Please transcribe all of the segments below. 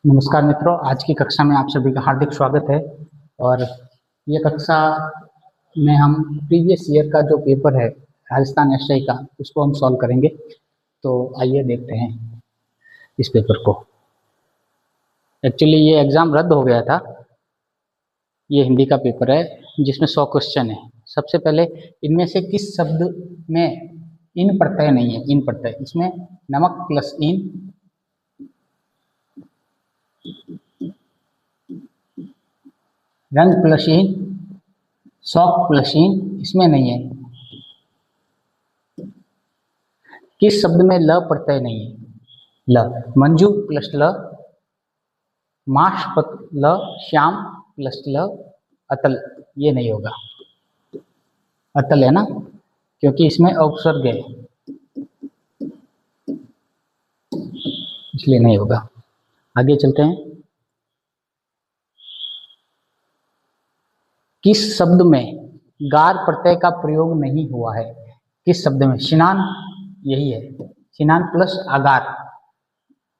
नमस्कार मित्रों, आज की कक्षा में आप सभी का हार्दिक स्वागत है। और ये कक्षा में हम प्रीवियस ईयर का जो पेपर है राजस्थान एसआई का, उसको हम सॉल्व करेंगे। तो आइए देखते हैं इस पेपर को। एक्चुअली ये एग्ज़ाम रद्द हो गया था। ये हिंदी का पेपर है जिसमें 100 क्वेश्चन है। सबसे पहले इनमें से किस शब्द में इन प्रत्यय नहीं है? इन प्रत्यय, इसमें नमक प्लस इन, रंग प्लस इन, शौक प्लस इन, इसमें नहीं है। किस शब्द में ल प्रत्यय नहीं है? ल। मंजू प्लस ल, माश ल, श्याम प्लस ल, अतल, ये नहीं होगा। अतल है ना, क्योंकि इसमें उपसर्ग है, इसलिए नहीं होगा। आगे चलते हैं। किस शब्द में गार प्रत्यय का प्रयोग नहीं हुआ है? किस शब्द में? स्नान, यही है, स्नान प्लस आगार,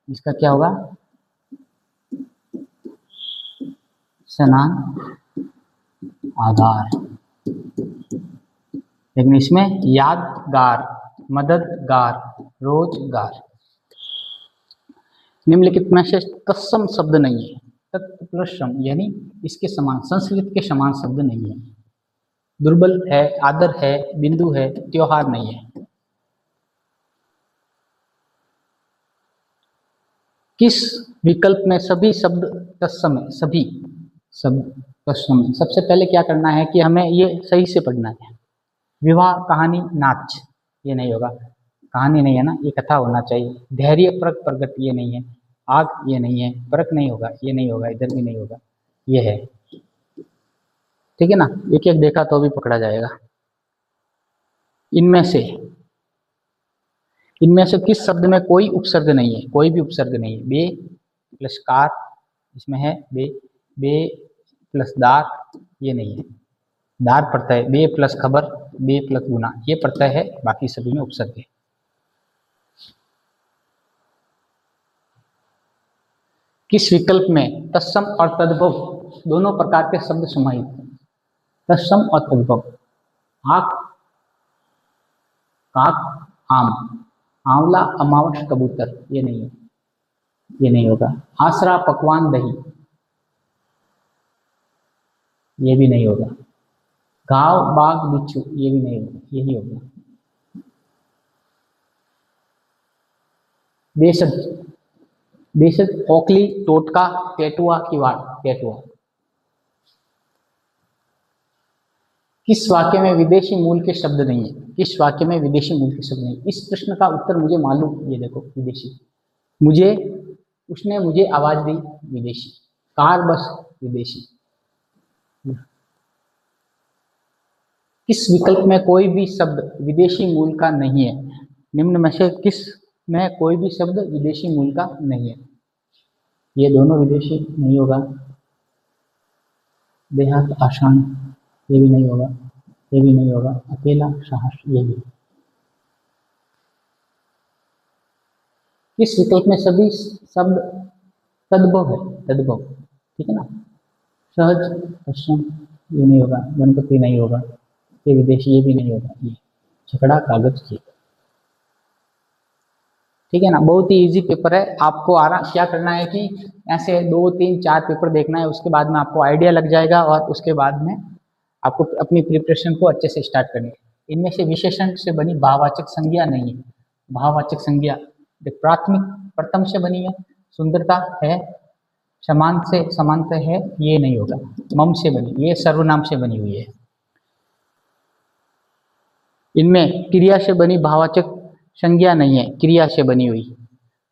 इसका क्या होगा? स्नान आगार। लेकिन इसमें यादगार, मददगार, रोजगार। निम्नलिखित में से तत्सम शब्द नहीं है। तत् प्लस सम, यानी इसके समान, संस्कृत के समान शब्द नहीं है। दुर्बल है, आदर है, बिंदु है, त्योहार नहीं है। किस विकल्प में सभी शब्द तत्सम है? सभी शब्द तत्सम है। सबसे पहले क्या करना है कि हमें ये सही से पढ़ना है। विवाह, कहानी, नाच, ये नहीं होगा। कहानी नहीं है ना, ये कथा होना चाहिए। धैर्य, परख, प्रगट, ये नहीं है। आग, ये नहीं है। परख नहीं होगा, ये नहीं होगा, इधर भी नहीं होगा, ये है। ठीक है ना, एक एक देखा तो भी पकड़ा जाएगा। इनमें से किस शब्द में कोई उपसर्ग नहीं है? कोई भी उपसर्ग नहीं है। बे प्लस कार, इसमें है बे। बे प्लस दार, ये नहीं है। दार प्रत्यय, बे प्लस खबर, बे प्लस गुना, ये प्रत्यय है, बाकी सभी में उपसर्ग है। किस विकल्प में तत्सम और तद्भव दोनों प्रकार के शब्द समाहित हैं? तत्सम और तद्भव। आक, काक, आम, आंवला, अमावस, कबूतर, ये नहीं है, ये नहीं होगा। आसरा, पकवान, दही, ये भी नहीं होगा। गांव, बाग, बिच्छू, ये भी नहीं होगा, यही होगा। बेसद, बेसद, ओखली, टोटका, टेटुआ, किवाड़, टेटुआ। किस वाक्य में विदेशी मूल के शब्द नहीं है? किस वाक्य में विदेशी मूल के शब्द नहीं? इस प्रश्न का उत्तर मुझे मालूम, ये देखो, विदेशी। मुझे, उसने मुझे आवाज दी, विदेशी। कार, बस, विदेशी। किस विकल्प में कोई भी शब्द विदेशी मूल का नहीं है? निम्न में से किस में कोई भी शब्द विदेशी मूल का नहीं है? ये दोनों विदेशी नहीं होगा। बेहद आसान, ये भी नहीं होगा, ये भी नहीं होगा। अकेला, साहस, ये भी। किस विकल्प में सभी शब्द तद्भव है? तद्भव, ठीक है ना। सहज, पश्चिम, ये नहीं होगा। गणपति नहीं होगा, ये विदेशी, ये भी नहीं होगा। ये छकड़ा, कागज, ये, ठीक है ना। बहुत ही इजी पेपर है। आपको क्या करना है कि ऐसे 2, 3, 4 पेपर देखना है, उसके बाद में आपको आइडिया लग जाएगा और उसके बाद में आपको अपनी प्रिपरेशन को अच्छे से स्टार्ट करनी है। इनमें से विशेषण से बनी भाववाचक संज्ञा नहीं है। भाववाचक संज्ञा प्राथमिक, प्रथम से बनी है। सुंदरता है, समान से, समानता है, ये नहीं होगा। मम से बनी, ये सर्वनाम से बनी हुई है। इनमें क्रिया से बनी भाववाचक संज्ञा नहीं है, क्रिया से बनी हुई।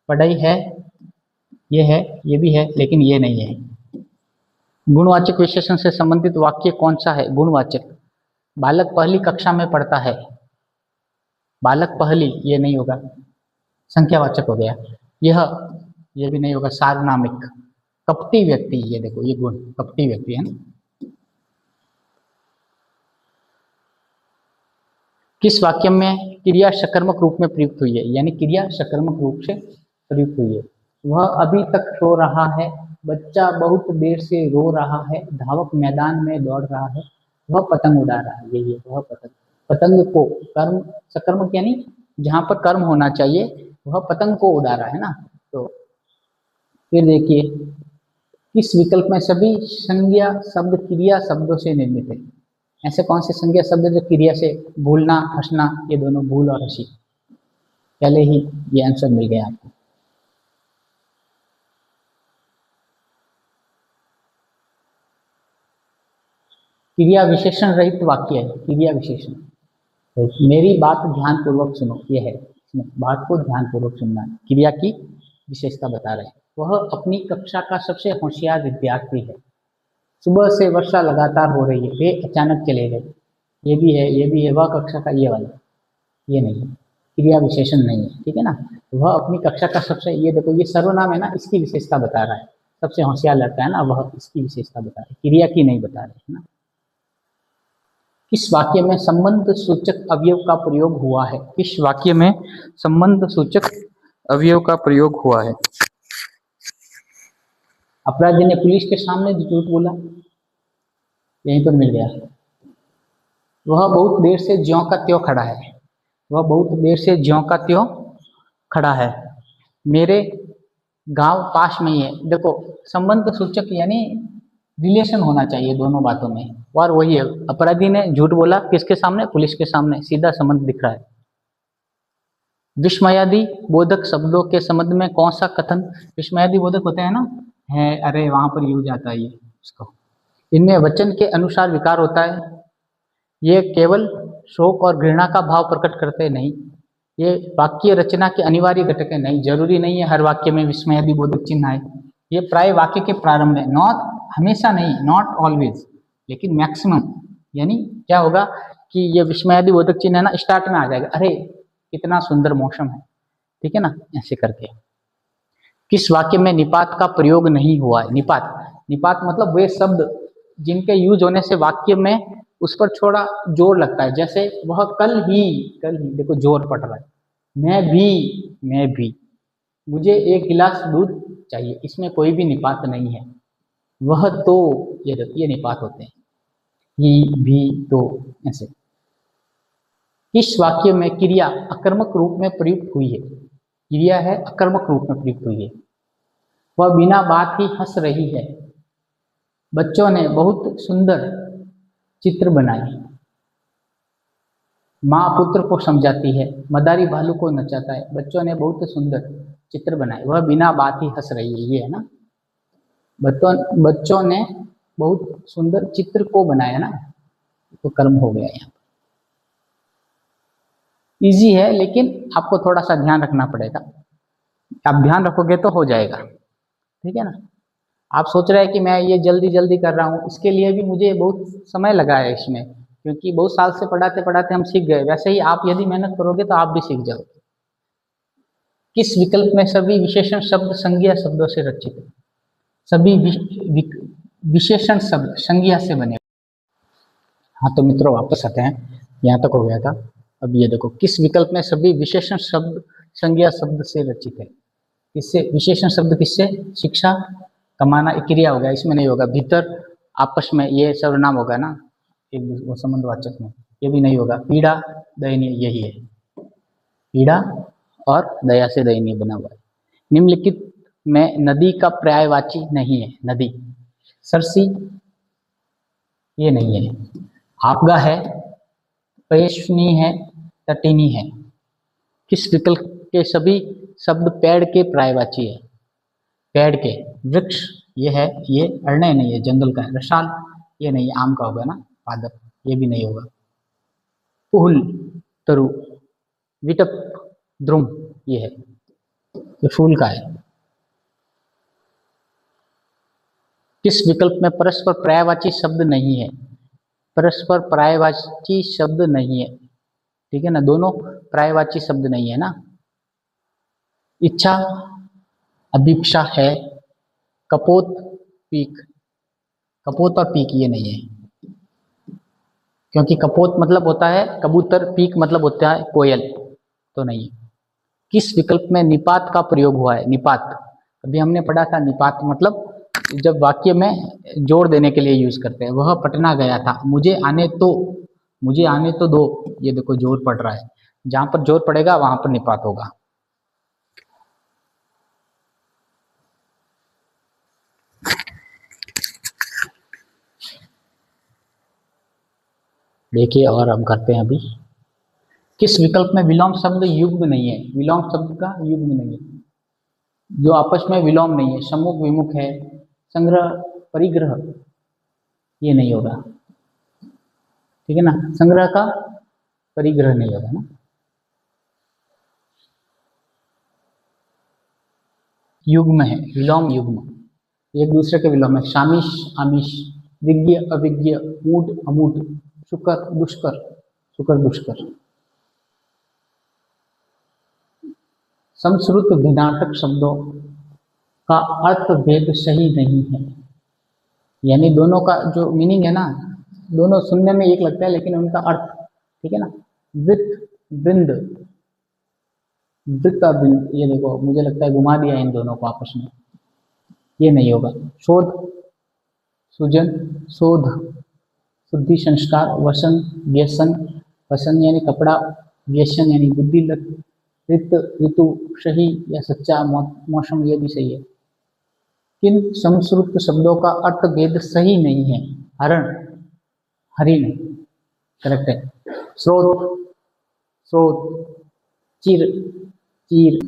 पढ़ाई है, ये भी है, लेकिन ये नहीं है। गुणवाचक विशेषण से संबंधित वाक्य कौन सा है? गुणवाचक। बालक पहली कक्षा में पढ़ता है, बालक पहली, ये नहीं होगा, संख्यावाचक हो गया। ये भी नहीं होगा, सार्वनामिक। कपटी व्यक्ति, ये देखो, ये गुण, कपटी व्यक्ति है ना। किस वाक्य में क्रिया सकर्मक रूप में प्रयुक्त हुई है? यानी क्रिया सकर्मक रूप से प्रयुक्त हुई है। वह अभी तक सो रहा है, बच्चा बहुत देर से रो रहा है, धावक मैदान में दौड़ रहा है, वह पतंग उड़ा रहा है। यही है वह पतंग। पतंग को कर्म, सकर्मक यानी जहाँ पर कर्म होना चाहिए वह पतंग को उड़ा रहा है ना। तो फिर देखिए, किस विकल्प में सभी संज्ञा शब्द क्रिया शब्दों से निर्मित है? ऐसे कौन से संज्ञा शब्द जो क्रिया से, भूलना, हंसना, ये दोनों, भूल और हंसी। पहले ही ये आंसर मिल गया आपको। क्रिया विशेषण रहित वाक्य है, क्रिया विशेषण। तो मेरी बात ध्यान पूर्वक सुनो, ये है, बात को ध्यान पूर्वक सुनना है। क्रिया की विशेषता बता रहे हैं। वह अपनी कक्षा का सबसे होशियार विद्यार्थी है। सुबह से वर्षा लगातार हो रही है, वे अचानक चले गए। ये भी है, ये भी है, वह कक्षा का, ये वाला, ये नहीं है, क्रिया विशेषण नहीं है, ठीक है ना। वह अपनी कक्षा का सबसे, ये देखो ये सर्वनाम है ना, इसकी विशेषता बता रहा है। सबसे होशियार लड़का है ना, वह इसकी विशेषता बता रहा है, क्रिया की नहीं बता रहे है ना। किस वाक्य में संबंध सूचक अवयव का प्रयोग हुआ है? किस वाक्य में संबंध सूचक अवयव का प्रयोग हुआ है? अपराधी ने पुलिस के सामने झूठ बोला, यहीं पर मिल गया। वह बहुत देर से ज्यों का त्यों खड़ा है। वह बहुत देर से ज्यों का त्यों खड़ा है। मेरे गांव पास में ही है। देखो संबंध सूचक यानी रिलेशन होना चाहिए दोनों बातों में, और वही है। अपराधी ने झूठ बोला किसके सामने? पुलिस के सामने, सीधा संबंध दिख रहा है। विस्मयादि बोधक शब्दों के संबंध में कौन सा कथन विस्मयादि बोधक होते हैं ना, है, अरे वहां पर यूज आता है ये उसको। इनमें वचन के अनुसार विकार होता है। ये केवल शोक और घृणा का भाव प्रकट करते नहीं। ये वाक्य रचना के अनिवार्य घटक है। नहीं, जरूरी नहीं है हर वाक्य में विस्मयादि बोधक चिन्ह आए। ये प्राय वाक्य के प्रारंभ में, नॉट, हमेशा नहीं, नॉट ऑलवेज, लेकिन मैक्सिमम। यानी क्या होगा कि ये विस्मयादि बोधक चिन्ह है ना, स्टार्ट में आ जाएगा, अरे कितना सुंदर मौसम है, ठीक है ना, ऐसे करके। किस वाक्य में निपात का प्रयोग नहीं हुआ है? निपात, निपात मतलब वे शब्द जिनके यूज होने से वाक्य में उस पर थोड़ा जोर लगता है। जैसे वह कल ही, कल ही, देखो जोर पड़ रहा है। मैं भी, मुझे एक गिलास दूध चाहिए, इसमें कोई भी निपात नहीं है। वह तो, ये निपात होते हैं, ही, भी, तो, ऐसे। किस वाक्य में क्रिया अकर्मक रूप में प्रयुक्त हुई है? क्रिया है अकर्मक रूप में प्रयुक्त हुई है। वह बिना बात ही हंस रही है। बच्चों ने बहुत सुंदर चित्र बनाए। माँ पुत्र को समझाती है। मदारी भालू को नचाता है। बच्चों ने बहुत सुंदर चित्र बनाए। वह बिना बात ही हंस रही है, ये है ना। बच्चों ने बहुत सुंदर चित्र को बनाया ना, तो कर्म हो गया यहाँ। इजी है, लेकिन आपको थोड़ा सा ध्यान रखना पड़ेगा। आप ध्यान रखोगे तो हो जाएगा, ठीक है ना। आप सोच रहे हैं कि मैं ये जल्दी जल्दी कर रहा हूँ, इसके लिए भी मुझे बहुत समय लगा है इसमें, क्योंकि बहुत साल से पढ़ाते पढ़ाते हम सीख गए। वैसे ही आप यदि मेहनत करोगे तो आप भी सीख जाओगे। किस विकल्प में सभी विशेषण शब्द संज्ञा शब्दों से रचित है? सभी विशेषण शब्द संज्ञा से बने। हाँ तो मित्रों वापस आते हैं, यहाँ तक हो गया था। अब ये देखो, किस विकल्प में सभी विशेषण शब्द संज्ञा शब्द से रचित है? किससे? विशेषण शब्द किससे? शिक्षा, कमाना, एक क्रिया हो गया, इसमें नहीं होगा। भीतर, आपस में, ये सर्वनाम होगा ना, एक वो संबंधवाचक में, ये भी नहीं होगा। पीड़ा, दयनीय, यही है। पीड़ा और दया से दयनीय बना हुआ है। निम्नलिखित में नदी का पर्यायवाची नहीं है। नदी, सरसी, ये नहीं है। आपगा है, पेशनी है, तटिनी है। किस विकल्प के सभी शब्द पेड़ के पर्यायवाची है? पेड़ के, वृक्ष, ये है, ये अरण्य नहीं है, जंगल का है। रसाल, ये नहीं है, आम का होगा ना, पादप, ये भी नहीं होगा। पुहुल, तरु, विटप, द्रुम, ये है, ये फूल का है। किस विकल्प में परस्पर पर्यायवाची शब्द नहीं है? परस्पर पर्यायवाची शब्द नहीं है, ठीक है ना, दोनों पर्यायवाची शब्द नहीं है ना। इच्छा, अभिप्सा है। कपोत, पीक, कपोत और पीक, ये नहीं है, क्योंकि कपोत मतलब होता है कबूतर, पीक मतलब होता है कोयल, तो नहीं है। किस विकल्प में निपात का प्रयोग हुआ है? निपात, अभी हमने पढ़ा था निपात, मतलब जब वाक्य में जोड़ देने के लिए यूज करते हैं। वह पटना गया था, मुझे आने तो दो, ये देखो जोर पड़ रहा है, जहां पर जोर पड़ेगा वहां पर निपात होगा। देखिए और हम करते हैं अभी, किस विकल्प में विलोम शब्द युग्म नहीं है? विलोम शब्द का युग्म नहीं है, जो आपस में विलोम नहीं है। सम्मुख विमुख है, संग्रह परिग्रह, ये नहीं होगा, ठीक है ना। संग्रह का परिग्रह नहीं होगा ना। युग्म है, विलोम युग्म, एक दूसरे के विलोम है। शामिश आमिष, विज्ञ अविज्ञ, ऊट अमूट, शुकर दुष्कर, शुकर दुष्कर। समश्रुत भिन्नार्थक शब्दों का अर्थ भेद सही नहीं है, यानी दोनों का जो मीनिंग है ना, दोनों सुनने में एक लगता है लेकिन उनका अर्थ, ठीक है ना। वृत्त वृंद, वृत्त और वृंद, ये देखो मुझे लगता है घुमा दिया इन दोनों को आपस में, ये नहीं होगा। शोध सुजन, शोध शुद्धि संस्कार, वसन व्यसन, वसन यानी कपड़ा, व्यसन यानी बुद्धि लत, ऋत ऋतु सही या सच्चा, मौसम ये भी सही है। किन समश्रुत शब्दों का अर्थ भेद सही नहीं है? हरण हरिण, करेक्ट है। स्रोत स्रोत, चिर चीर,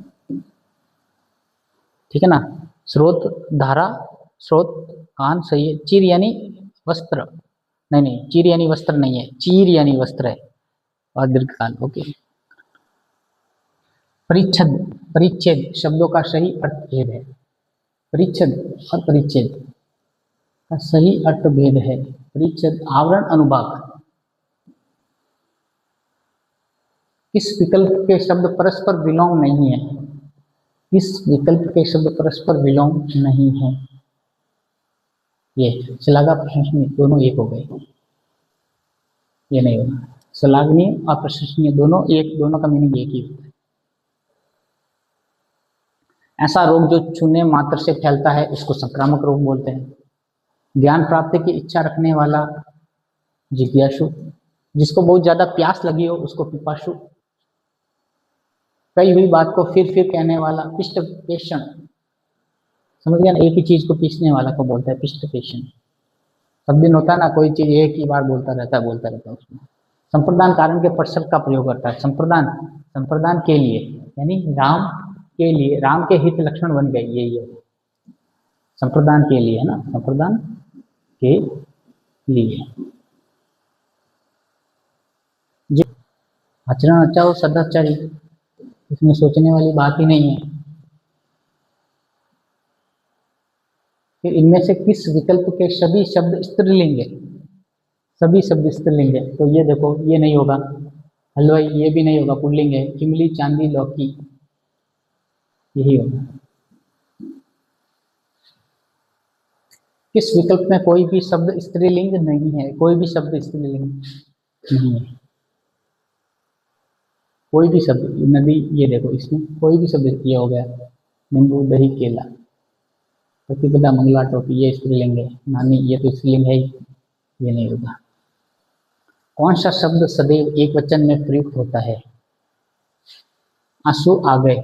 ठीक है ना। स्रोत धारा, स्रोत कान, सही है। चीर यानी वस्त्र, नहीं चीर यानी वस्त्र नहीं है, चीर यानी वस्त्र है और दीर्घकाल, ओके। परिच्छेद परिच्छेद शब्दों का सही अर्थ भेद है। परिच्छेद और परिच्छेद का सही अर्थ भेद है। परिच्छेद आवरण अनुभाग। किस विकल्प के शब्द परस्पर विलोम नहीं है? किस विकल्प के शब्द परस्पर विलोम नहीं है? ये श्लाघा प्रशंसनीय दोनों एक हो गए, ये नहीं होगा। श्लाघनीय और प्रशंसनीय दोनों एक, दोनों का मीनिंग एक ही होता है। ऐसा रोग जो छूने मात्र से फैलता है उसको संक्रामक रोग बोलते हैं। ज्ञान प्राप्ति की इच्छा रखने वाला जिज्ञासु, जिसको बहुत ज्यादा प्यास लगी हो उसको पिपासु, कई हुई बात को फिर फिर कहने वाला पिष्ट पेषण, समझ गया ना, एक ही चीज को पीसने वाला को बोलता है पिष्ट पेषण। सब दिन होता है ना, कोई चीज एक ही बार बोलता रहता है उसमें। संप्रदान कारण के परसर का प्रयोग करता है। संप्रदान, संप्रदान के लिए यानी राम के लिए, राम के हित लक्षण बन गए, ये संप्रदान के लिए है ना, संप्रदान के लिए। आचरण अच्छा हो सदाचारी, इसमें सोचने वाली बात ही नहीं है। फिर इनमें से किस विकल्प के सभी शब्द स्त्रीलिंग है? सभी शब्द स्त्रीलिंग है, तो ये देखो ये नहीं होगा। हलवाई ये भी नहीं होगा, पुल्लिंग है। इमली चांदी लौकी, यही होगा। किस विकल्प में कोई भी शब्द स्त्रीलिंग नहीं है? कोई भी शब्द स्त्रीलिंग नहीं है, कोई भी शब्द। नदी, ये देखो इसमें कोई भी शब्द, ये हो गया। नींबू दही केला, प्रतिपदा मंगला टोपी, ये स्त्रीलिंग है। नानी ये तो स्त्रीलिंग है ही, ये नहीं होगा। कौन सा शब्द सदैव एक वचन में प्रयुक्त होता है? आंसू आ गए,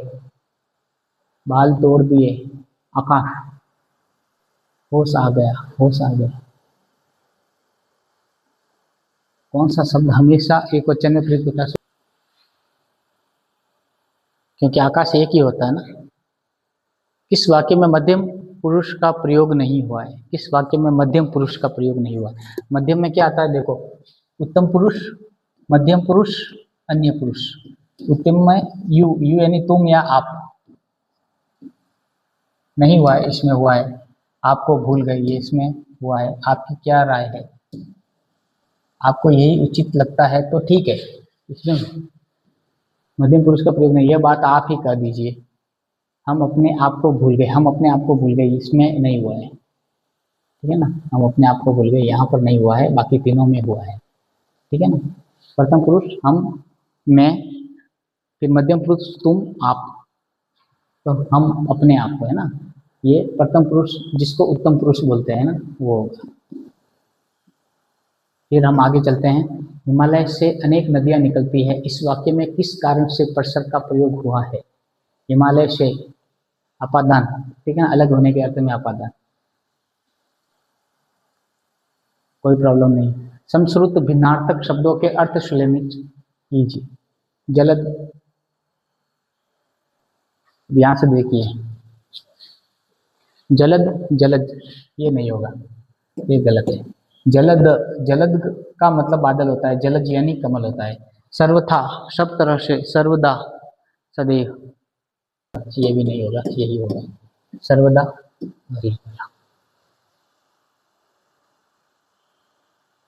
बाल तोड़ दिए, आकाश, होश आ गया, होश आ गया। कौन सा शब्द हमेशा एक वचन में प्रयुक्त होता है? क्योंकि आकाश एक ही होता है ना। किस वाक्य में मध्यम पुरुष का प्रयोग नहीं हुआ है? किस वाक्य में मध्यम पुरुष का प्रयोग नहीं हुआ? मध्यम में क्या आता है देखो, उत्तम पुरुष, मध्यम पुरुष, अन्य पुरुष। उत्तम में यू, यू यानी तुम या आप, नहीं हुआ है, इसमें हुआ है। आपको भूल गई, ये इसमें हुआ है। आपकी क्या राय है? आपको यही उचित लगता है तो ठीक है, इसमें मध्यम पुरुष का प्रयोग नहीं। यह बात आप ही कह दीजिए, हम अपने आप को भूल गए, हम अपने आप को भूल गए, इसमें नहीं हुआ है, ठीक है ना। हम अपने आप को भूल गए, यहाँ पर नहीं हुआ है, बाकी तीनों में हुआ है, ठीक है ना। प्रथम पुरुष हम, मैं, फिर मध्यम पुरुष तुम, आप, तो हम अपने आप को, है ना। ये प्रथम पुरुष जिसको उत्तम पुरुष बोलते हैं ना, वो होगा। फिर हम आगे चलते हैं। हिमालय से अनेक नदियां निकलती है, इस वाक्य में किस कारण से परसर का प्रयोग हुआ है? हिमालय से, अपादान, ठीक है ना, अलग होने के अर्थ में अपादान, कोई प्रॉब्लम नहीं। समश्रुत भिन्नार्थक शब्दों के अर्थ सुलेखित कीजिए। जलद, यहां से देखिए, जलद, जलद, ये नहीं होगा, ये गलत है। जलद, जलद का मतलब बादल होता है, जलद यानी कमल होता है। सर्वथा, सब तरह से, सर्वदा, सदैव, ये भी नहीं होगा, यही होगा सर्वदा।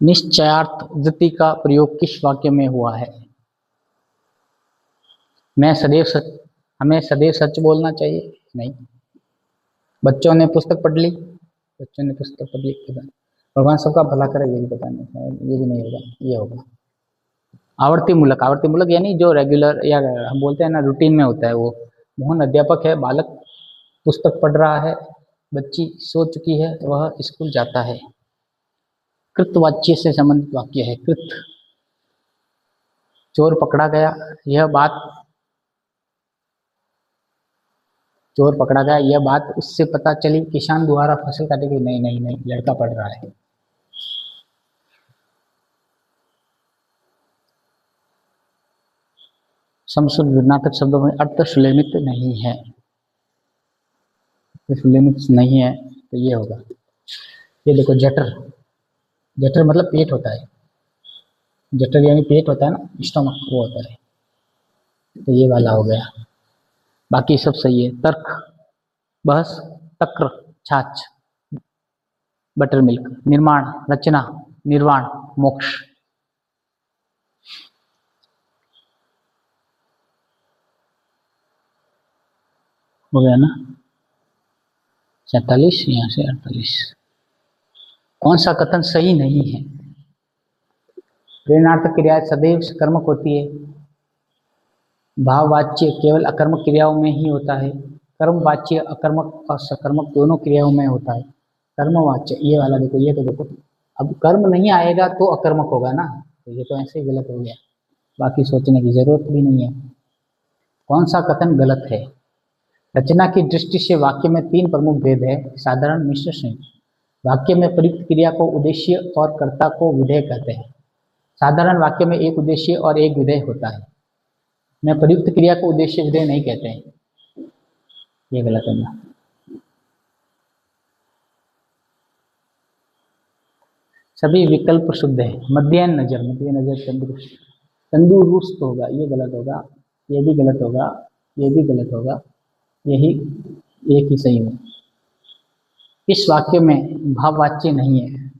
निश्चयार्थ वृत्ति का प्रयोग किस वाक्य में हुआ है? मैं सदैव सच, हमें सदैव सच बोलना चाहिए, नहीं। बच्चों ने पुस्तक पढ़ ली, बच्चों ने पुस्तक पढ़ ली, भगवान सबका भला करे, ये भी पता नहीं, ये भी नहीं होगा, ये होगा। आवर्ती मूलक, आवर्ती मूलक यानी जो रेगुलर या हम बोलते हैं ना रूटीन में होता है वो। मोहन अध्यापक है, बालक पुस्तक पढ़ रहा है, बच्ची सो चुकी है, वह स्कूल जाता है। कृतवाच्य से संबंधित वाक्य है, कृत। चोर पकड़ा गया, यह बात, चोर पकड़ा गया, यह बात उससे पता चली किसान द्वारा फसल काटेगी, नहीं नहीं नहीं, लड़का पढ़ रहा है। समश्रुत भिन्नार्थक शब्दों में अर्थ सुलेखित नहीं है, सुलेखित नहीं है, तो ये होगा। ये देखो, जठर, जठर मतलब पेट होता है, जठर यानी पेट होता है ना, स्टमक, वो होता है, तो ये वाला हो गया। बाकी सब सही है। तर्क, बहस, तक्र, छाछ, बटर मिल्क, निर्माण, रचना, निर्वाण, मोक्ष। हो गया ना? 47, यहाँ से 48। कौन सा कथन सही नहीं है? प्रेरणार्थक क्रिया सदैव कर्मक होती है, भाववाच्य केवल अकर्मक क्रियाओं में ही होता है, कर्मवाच्य अकर्मक और सकर्मक दोनों क्रियाओं में होता है। कर्मवाच्य, ये वाला देखो, ये तो देखो, अब कर्म नहीं आएगा तो अकर्मक होगा ना, तो ये तो ऐसे ही गलत हो गया, बाकी सोचने की जरूरत भी नहीं है। कौन सा कथन गलत है? रचना की दृष्टि से वाक्य में 3 प्रमुख भेद है, साधारण, मिश्र, संयुक्त। वाक्य में प्रयुक्त क्रिया को उद्देश्य और कर्ता को विधेय कहते हैं। साधारण वाक्य में एक उद्देश्य और एक विधेय होता है, में प्रयुक्त क्रिया को उद्देश्य विधेय नहीं कहते हैं, ये गलत होगा। सभी विकल्प शुद्ध है। मध्य नजर, मध्य नजर, तंदुरुस्त, तंदुरुस्त होगा, ये गलत होगा, ये भी गलत होगा, ये भी गलत होगा, यही एक ही सही है। इस वाक्य में भाववाच्य नहीं है।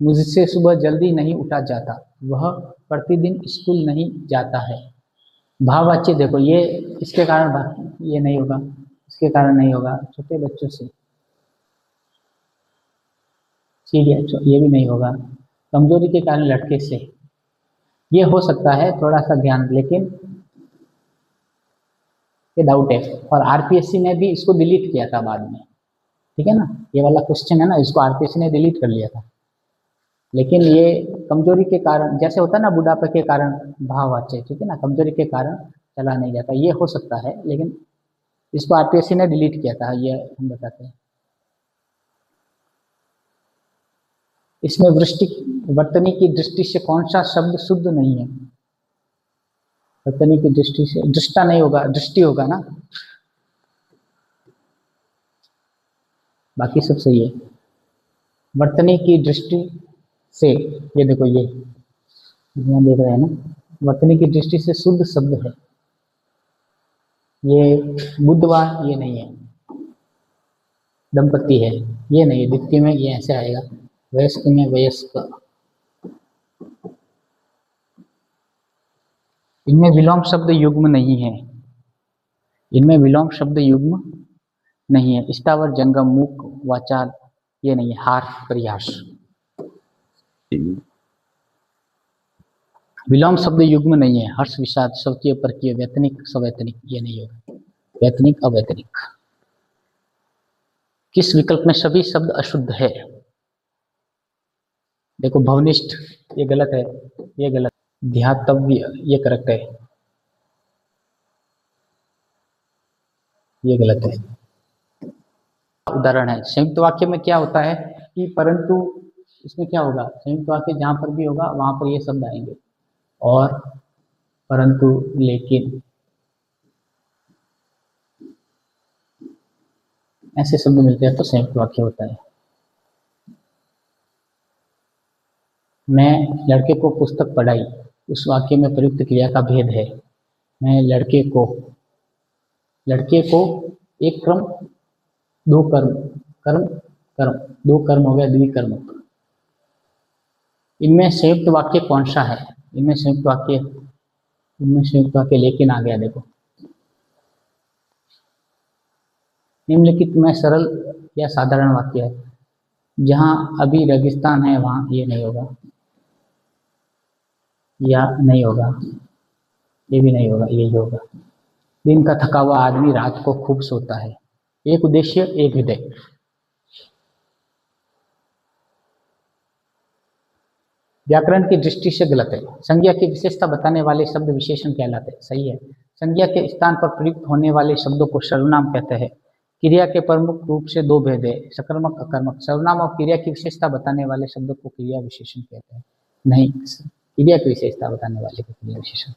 मुझसे सुबह जल्दी नहीं उठा जाता, वह प्रतिदिन स्कूल नहीं जाता है। भाववाच्य देखो, ये इसके कारण ये नहीं होगा, इसके कारण नहीं होगा, छोटे बच्चों से, सीढ़ियाँ, ये भी नहीं होगा, कमजोरी के कारण लड़के से, ये हो सकता है, थोड़ा सा ध्यान, लेकिन ये डाउट है। और आरपीएससी ने भी इसको डिलीट किया था बाद में, ठीक है ना, ये वाला क्वेश्चन है ना, इसको आरपीएससी ने डिलीट कर लिया था, लेकिन ये कमजोरी के कारण, जैसे होता है ना बुढ़ापे के कारण भाववाच्य, ठीक है ना, कमजोरी के कारण चला नहीं जाता, ये हो सकता है, लेकिन इसको आरपीएससी ने डिलीट किया था, ये हम बताते हैं। इसमें वर्तनी की दृष्टि से कौन सा शब्द शुद्ध नहीं है? वर्तनी की दृष्टि से दृष्टा नहीं होगा, दृष्टि होगा ना, बाकी सब सही है। वर्तनी की दृष्टि से, ये देखो, ये यहाँ देख रहे हैं ना, वर्तनी की दृष्टि से शुद्ध शब्द है ये, बुद्धवान, ये नहीं है, दंपति है, ये नहीं है, द्वितीय में ये ऐसे आएगा, वयस्क में वयस्क। इनमें विलोम शब्द युग्म नहीं है, इनमें विलोम शब्द युग्म नहीं है। स्थावर, जंगम, मुख, वाचाल, ये नहीं है। हार, प्रयास, विलोम शब्द युग्म नहीं है। हर्ष, विषाद, स्वकीय, परकीय, वैतनिक, सवैतनिक, ये नहीं होगा। वैतनिक अवैतनिक। किस विकल्प में सभी शब्द अशुद्ध है? देखो भवनिष्ठ ये गलत है, ये गलत। ध्यातव्य ये करेक्ट है, ये गलत है। उदाहरण है संयुक्त वाक्य में क्या होता है कि परंतु, इसमें क्या होगा, संयुक्त वाक्य जहां पर भी होगा वहां पर ये शब्द आएंगे, और, परंतु, लेकिन, ऐसे शब्द मिलते हैं तो संयुक्त वाक्य होता है। मैं लड़के को पुस्तक पढ़ाई, उस वाक्य में प्रयुक्त क्रिया का भेद है। मैं लड़के को एक क्रम दो कर्म, कर्म दो कर्म हो गया द्विकर्म। इनमें संयुक्त वाक्य कौन सा है? इनमें संयुक्त वाक्य लेकिन आ गया। देखो निम्नलिखित में सरल या साधारण वाक्य है। जहां अभी रेगिस्तान है वहां ये नहीं होगा, या नहीं होगा, ये भी नहीं होगा, यही होगा। दिन का थका हुआ आदमी रात को खूब सोता है। एक उद्देश्य एक हृदय। व्याकरण की दृष्टि से गलत है। संज्ञा की विशेषता बताने वाले शब्द विशेषण कहलाते हैं। सही है। संज्ञा के स्थान पर प्रयुक्त होने वाले शब्दों को सर्वनाम कहते हैं। क्रिया के प्रमुख रूप से दो भेद है, सकर्मक अकर्मक। सर्वनाम और क्रिया की विशेषता बताने वाले शब्दों को क्रिया विशेषण कहते हैं। नहीं, क्रिया की विशेषता बताने वाले को क्रिया विशेषण।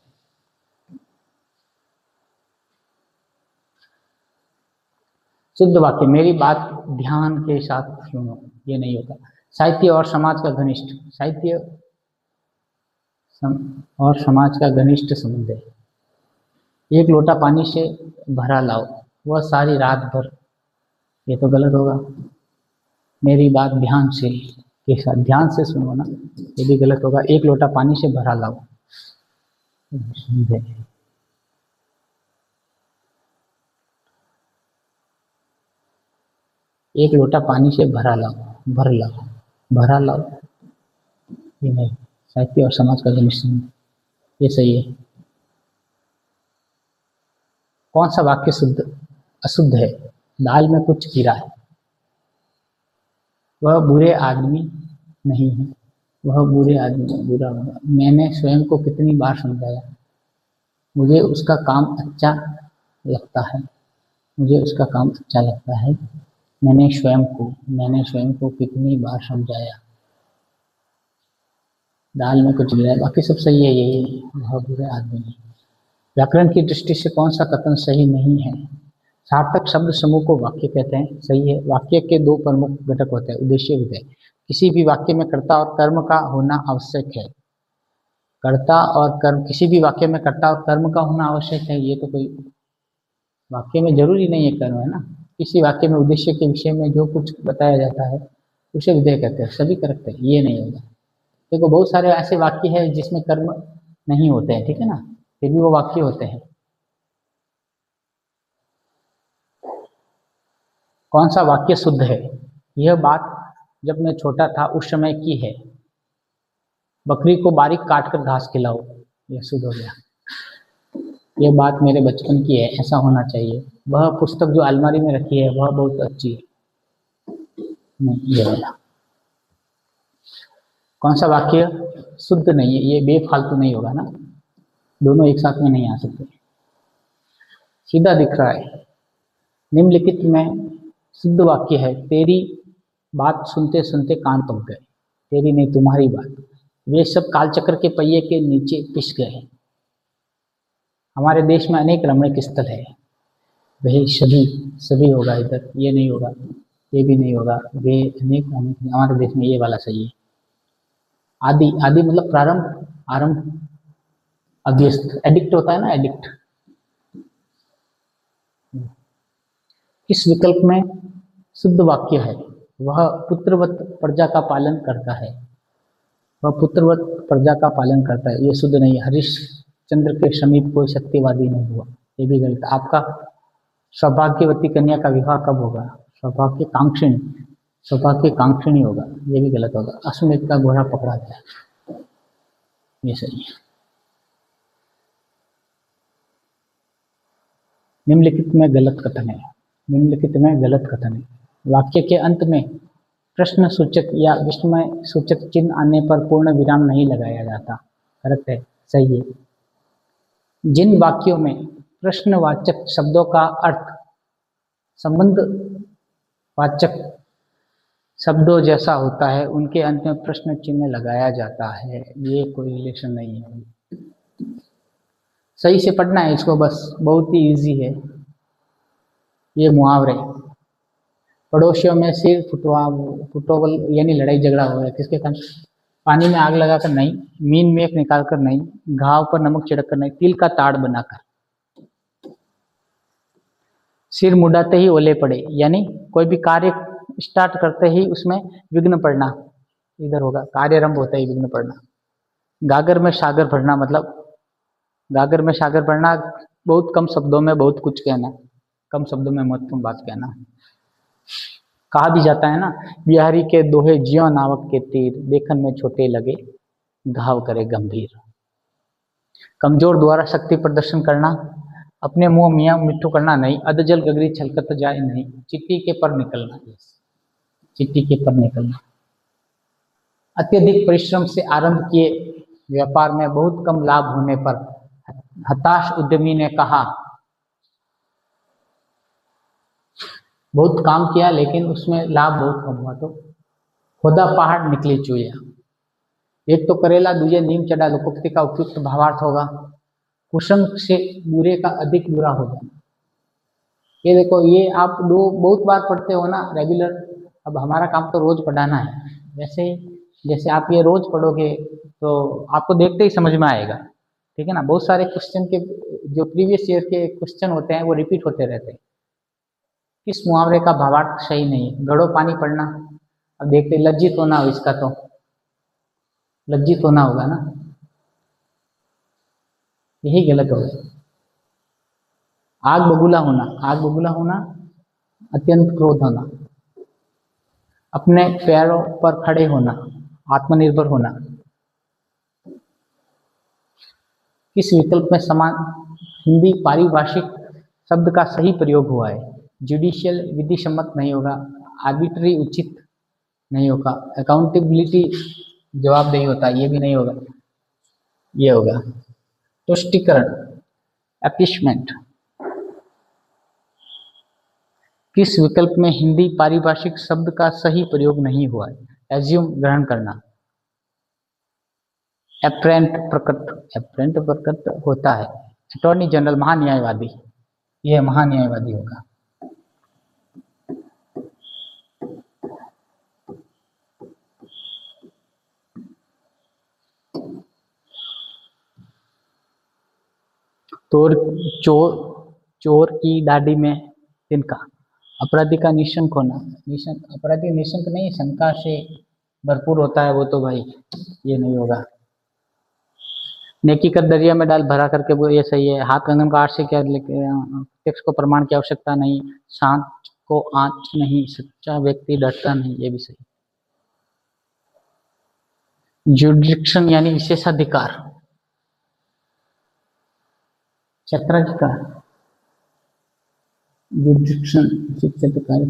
शुद्ध वाक्य, मेरी बात ध्यान के साथ सुनो, ये नहीं होगा। साहित्य और समाज का घनिष्ठ, साहित्य और समाज का घनिष्ठ संबंध है। एक लोटा पानी से भरा लाओ, वह सारी रात भर, ये तो गलत होगा। मेरी बात ध्यान से के साथ, ध्यान से सुनो ना, ये भी गलत होगा। एक लोटा पानी से भरा लाओ, एक लोटा पानी से भरा लाओ, ये नहीं। साहित्य और समाज का घनिष्ठ संबंध, ये सही है। कौन सा वाक्य अशुद्ध है? दाल में कुछ गिरा है। वह बुरे आदमी नहीं है, वह बुरे आदमी बुरा होगा। मैंने स्वयं को कितनी बार समझाया, मुझे उसका काम अच्छा लगता है, मैंने स्वयं को कितनी बार समझाया। दाल में कुछ गिरा है, बाकी सब सही है। यही वह बुरे आदमी नहीं। व्याकरण की दृष्टि से कौन सा कथन सही नहीं है? सार्थक शब्द समूह को वाक्य कहते हैं। सही है। वाक्य के दो प्रमुख घटक होते हैं, उद्देश्य विधेय। किसी भी वाक्य में कर्ता और कर्म का होना आवश्यक है। किसी भी वाक्य में कर्ता और कर्म का होना आवश्यक है। ये तो कोई वाक्य में जरूरी नहीं है कर्म, है ना। किसी वाक्य में उद्देश्य के विषय में जो कुछ बताया जाता है उसे विधेय कहते हैं। सभी करेक्ट है, ये नहीं होगा। देखो बहुत सारे ऐसे वाक्य हैं जिसमें कर्म नहीं होते हैं, ठीक है ना, फिर भी वो वाक्य होते हैं। कौन सा वाक्य शुद्ध है? यह बात जब मैं छोटा था उस समय की है। बकरी को बारीक काट कर घास खिलाओ, यह शुद्ध हो गया। यह बात मेरे बचपन की है, ऐसा होना चाहिए। वह पुस्तक जो अलमारी में रखी है वह बहुत अच्छी है। नहीं, ये वाला। कौन सा वाक्य शुद्ध नहीं है? ये बेफालतू नहीं होगा ना, दोनों एक साथ में नहीं आ सकते। सीधा दिख रहा है। निम्नलिखित में शुद्ध वाक्य है, तेरी बात सुनते सुनते कान पक गए। तेरी नहीं, तुम्हारी बात। वे सब कालचक्र के पहिए के नीचे पिस गए। हमारे देश में अनेक रमणीक स्थल है। वही सभी होगा इधर, ये नहीं होगा, ये भी नहीं होगा। वे अनेक हमारे देश में, ये वाला सही है। आदि मतलब प्रारंभ, आरंभ। अभ्यस्त, एडिक्ट होता है ना, एडिक्ट। इस विकल्प में शुद्ध वाक्य है, वह पुत्रवत प्रजा का पालन करता है। ये शुद्ध नहीं है। हरिश्चंद्र के समीप कोई सत्यवादी नहीं हुआ, ये भी गलत। आपका सौभाग्यवती कन्या का विवाह कब होगा? सौभाग्य कांक्षिणी होगा, ये भी गलत होगा। अश्वमेध का घोड़ा पकड़ा गया, ये सही है। निम्नलिखित में गलत कथन है। निम्नलिखित में गलत कथन है। वाक्य के अंत में प्रश्न सूचक या विस्मय सूचक चिन्ह आने पर पूर्ण विराम नहीं लगाया जाता। करेक्ट है, सही है। जिन वाक्यों में प्रश्नवाचक शब्दों का अर्थ संबंध वाचक शब्दों जैसा होता है उनके अंत में प्रश्न चिन्ह लगाया जाता है। ये कोई रिलेशन नहीं है। सही से पढ़ना है इसको, बस बहुत ही इजी है। ये मुहावरे, पड़ोसियों में सिर फुटोबल यानी लड़ाई झगड़ा हो रहा है, किसके कारण? पानी में आग लगाकर नहीं, मीन मेख निकाल कर नहीं, घाव पर नमक छिड़क कर नहीं, तिल का ताड़ बनाकर। सिर मुड़ाते ही ओले पड़े, यानी कोई भी कार्य स्टार्ट करते ही उसमें विघ्न पड़ना, इधर होगा कार्य आरंभ होता ही विघ्न पड़ना। गागर में सागर भरना, मतलब गागर में सागर भरना, बहुत कम शब्दों में बहुत कुछ कहना, कम शब्दों में महत्वपूर्ण बात कहना। कहा भी जाता है ना, बिहारी के दोहे जियो नावक के तीर, देखन में छोटे लगे घाव करे गंभीर। कमजोर द्वारा शक्ति प्रदर्शन करना, अपने मुंह मियाँ मिट्ठू करना नहीं, अधजल गगरी छलकत जाए नहीं, चिट्टी के पर निकलना, चिट्टी के पर निकलना। अत्यधिक परिश्रम से आरंभ किए व्यापार में बहुत कम लाभ होने पर हताश उद्यमी ने कहा, बहुत काम किया लेकिन उसमें लाभ बहुत कम हुआ, तो खुदा पहाड़ निकली चूया। एक तो करेला दूजे नीम चढ़ा, लोकोक्ति का उपयुक्त भावार्थ होगा, कुसंग से बुरे का अधिक बुरा हो जाना। ये देखो, ये आप बहुत बार पढ़ते हो ना रेगुलर। अब हमारा काम तो रोज पढ़ाना है, वैसे ही जैसे आप ये रोज पढ़ोगे तो आपको देखते ही समझ में आएगा, ठीक है ना। बहुत सारे क्वेश्चन के जो प्रीवियस ईयर के क्वेश्चन होते हैं वो रिपीट होते रहते हैं। किस मुहावरे का भावार्थ सही नहीं है? घड़ो पानी पड़ना, अब देखते लज्जित होना हो, इसका तो लज्जित होना होगा ना, यही गलत होगा। आग बबूला होना, आग बबूला होना, अत्यंत क्रोध होना, अपने पैरों पर खड़े होना, आत्मनिर्भर होना। किस विकल्प में समान हिंदी पारिभाषिक शब्द का सही प्रयोग हुआ है? जुडिशियल विधि सम्मत नहीं होगा, आर्बिट्री उचित नहीं होगा, अकाउंटेबिलिटी जवाबदेही होता है, ये भी नहीं होगा, ये होगा तुष्टिकरण, एपिशमेंट। किस विकल्प में हिंदी पारिभाषिक शब्द का सही प्रयोग नहीं हुआ है? एज्यूम ग्रहण करना, एप्रेंट प्रकृत, एप्रेंट प्रकृत होता है अटॉर्नी जनरल महान्यायवादी, यह महान्यायवादी होगा। चोर की दाढ़ी में तिनका, अपराधी का निशंक होना, अपराधी निशंक नहीं, शंका से भरपूर होता है वो, तो भाई ये नहीं होगा। नेकी कर दरिया में डाल भरा करके, वो ये सही है। हाथ कंगन का आठ से क्या प्रत्यक्ष को प्रमाण की आवश्यकता नहीं, शांत को आंच नहीं, सच्चा व्यक्ति डरता नहीं, ये भी सही। जुडिक्शन यानी विशेषाधिकार, क्षेत्राधिकार, जुडिक्शन विशेषाधिकार,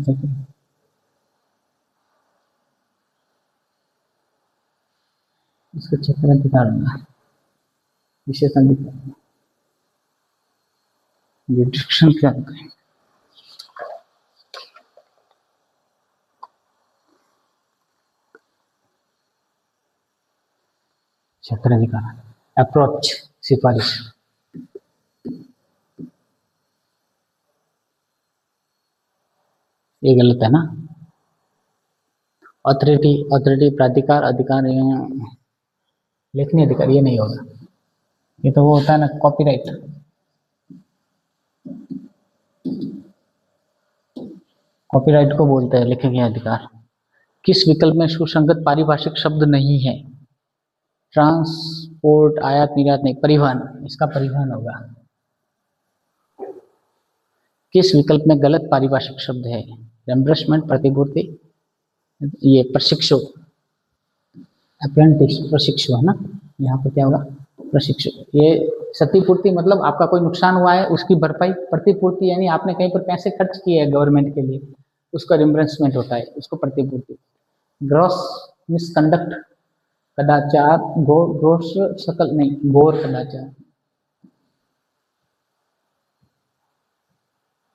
इसका क्षेत्राधिकार होगा, विशेषाधिकार। जुडिक्शन क्या होता है? क्षेत्राधिकार, अप्रोच, सिफारिश। ये गलत है ना। अथॉरिटी, अथॉरिटी प्राधिकार, अधिकार, लेखनी अधिकार, ये नहीं होगा। ये तो वो होता है ना कॉपीराइट, कॉपीराइट को बोलते हैं लेखक के अधिकार। किस विकल्प में सुसंगत पारिभाषिक शब्द नहीं है? ट्रांसपोर्ट, आयात निर्यात नहीं, परिवहन, इसका परिवहन होगा। किस विकल्प में गलत पारिभाषिक शब्द है? रेम्बर्समेंट, प्रतिपूर्ति, ये प्रशिक्षु, अप्रेंटिस, प्रशिक्षु है ना, यहाँ पर क्या होगा? प्रशिक्षु। ये क्षतिपूर्ति मतलब आपका कोई नुकसान हुआ है उसकी भरपाई। प्रतिपूर्ति यानी आपने कहीं पर पैसे खर्च किए हैं गवर्नमेंट के लिए, उसका रिम्बर्समेंट होता है, उसको प्रतिपूर्ति। ग्रॉस मिसकंडक्ट, कदाचार, घोर सकल नहीं, घोर कदाचार।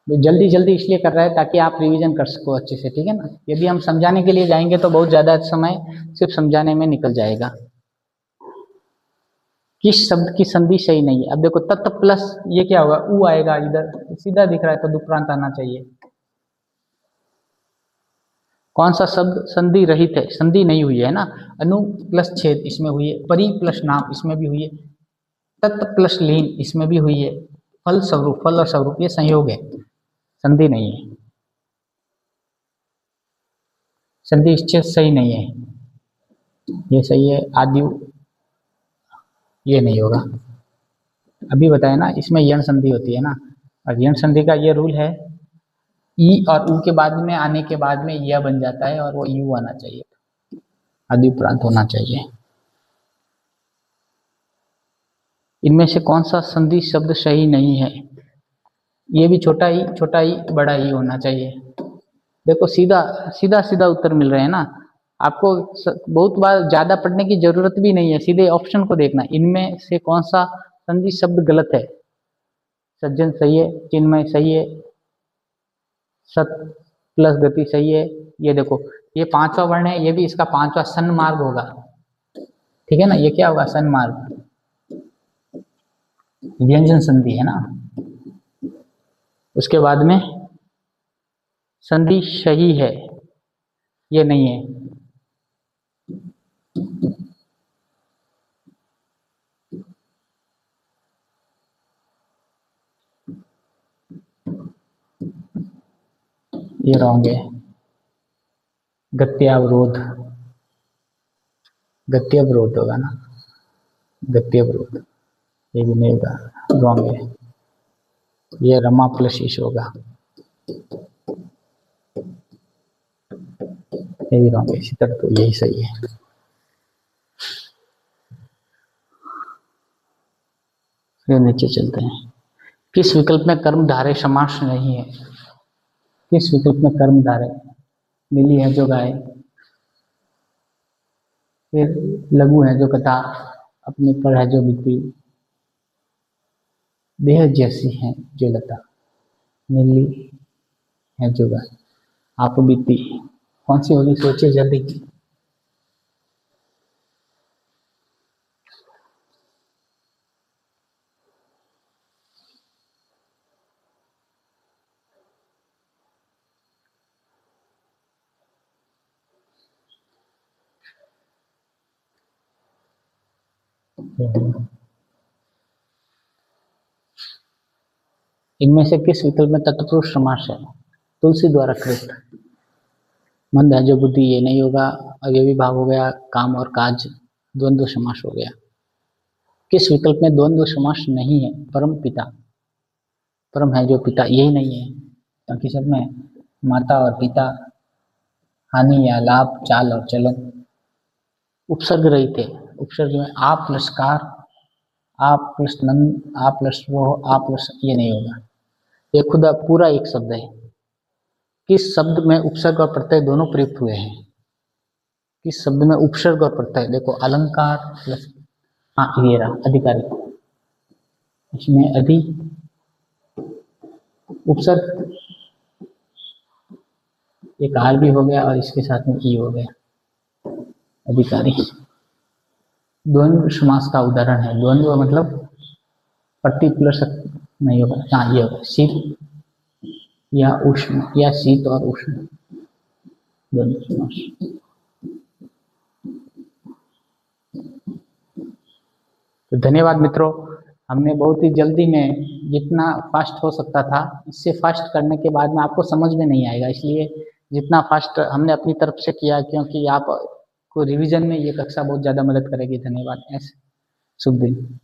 वो जल्दी जल्दी इसलिए कर रहा है ताकि आप रिवीजन कर सको अच्छे से, ठीक है ना। यदि हम समझाने के लिए जाएंगे तो बहुत ज़्यादा समय सिर्फ समझाने में निकल जाएगा। किस शब्द की संधि सही नहीं है? अब देखो तत् प्लस ये क्या होगा, ऊ आएगा, इधर सीधा दिख रहा है तो दुप्रांत आना चाहिए। कौन सा शब्द संधि रहित है? संधि नहीं हुई है ना। अनु प्लस छेद इसमें हुई है, परि प्लस नाम इसमें भी हुई है, तत् प्लस लीन इसमें भी हुई है, फल स्वरूप, फल और स्वरूप ये संयोग है, संधि नहीं है। संधि इच्छेद सही नहीं है, ये सही है। आदि ये नहीं होगा, अभी बताया ना, इसमें यण संधि होती है ना, और यण संधि का ये रूल है, ई और ऊ के बाद में आने के बाद में यह बन जाता है और वो यू आना चाहिए, आदि उपरांत होना चाहिए। इनमें से कौन सा संधि शब्द सही नहीं है? ये भी छोटा ही बड़ा ही होना चाहिए। देखो सीधा सीधा सीधा उत्तर मिल रहे हैं ना आपको, बहुत बार ज्यादा पढ़ने की जरूरत भी नहीं है, सीधे ऑप्शन को देखना। इनमें से कौन सा संधि शब्द गलत है? सज्जन सही है, चिन्मय सही है, सत प्लस गति सही है। ये देखो ये पांचवा वर्ण है, ये भी इसका पांचवा सन्मार्ग होगा, ठीक है ना। ये क्या होगा? सन्मार्ग, व्यंजन संधि है ना। उसके बाद में संधि सही है, ये नहीं है। ये रॉन्ग है। गत्यावरोध, गत्यावरोध होगा ना, गत्यावरोध, ये भी नहीं होगा, रॉन्ग है। ये रमा प्लस ईश होगा, ये भी रॉन्ग है। इसी तरह तो यही सही है। फिर नीचे चलते हैं। किस विकल्प में कर्मधारय समास नहीं है? किस विकल्प में कर्मधारय? नीली है जो गाय, फिर लघु है जो कथा, अपने पर है जो बीती, देह जैसी है जो लता, नीली है जो गाय, आप बीती। कौन सी होगी? सोचिए जल्दी। इनमें से किस विकल्प में तत्पुरुष समास है? तुलसी द्वारा कृत, मंद है जो बुद्धि, ये नहीं होगा। अवयवी भाव हो गया, काम और काज, द्वंद्व समास हो गया। किस विकल्प में द्वंद्व समास नहीं है? परम पिता, परम है जो पिता, यही नहीं है। बाकी सब में माता और पिता, हानि या लाभ, चाल और चलन। उपसर्ग रहित है, उपसर्ग में आप प्लस कार, आप प्लस नंद, आप प्लस रोह, आप प्लस, ये नहीं होगा। ये खुदा पूरा एक शब्द है। किस शब्द में उपसर्ग और प्रत्यय दोनों प्रयुक्त हुए हैं? किस शब्द में उपसर्ग और प्रत्यय? देखो अलंकार प्लस, हाँ ये रहा अधिकारी, इसमें अधि उपसर्ग, एक आर भी हो गया और इसके साथ में ई हो गया, अधिकारी। द्वंद्व समास का उदाहरण है, द्वंद्व मतलब प्रति प्लस नहीं होगा, हाँ ये होगा, शीत या उष्ण, या शीत और उष्ण, द्वंद्व समास। तो धन्यवाद मित्रों, हमने बहुत ही जल्दी में, जितना फास्ट हो सकता था, इससे फास्ट करने के बाद में आपको समझ में नहीं आएगा, इसलिए जितना फास्ट हमने अपनी तरफ से किया, क्योंकि आप को रिवीजन में ये कक्षा बहुत ज़्यादा मदद करेगी। धन्यवाद। शुभ दिन।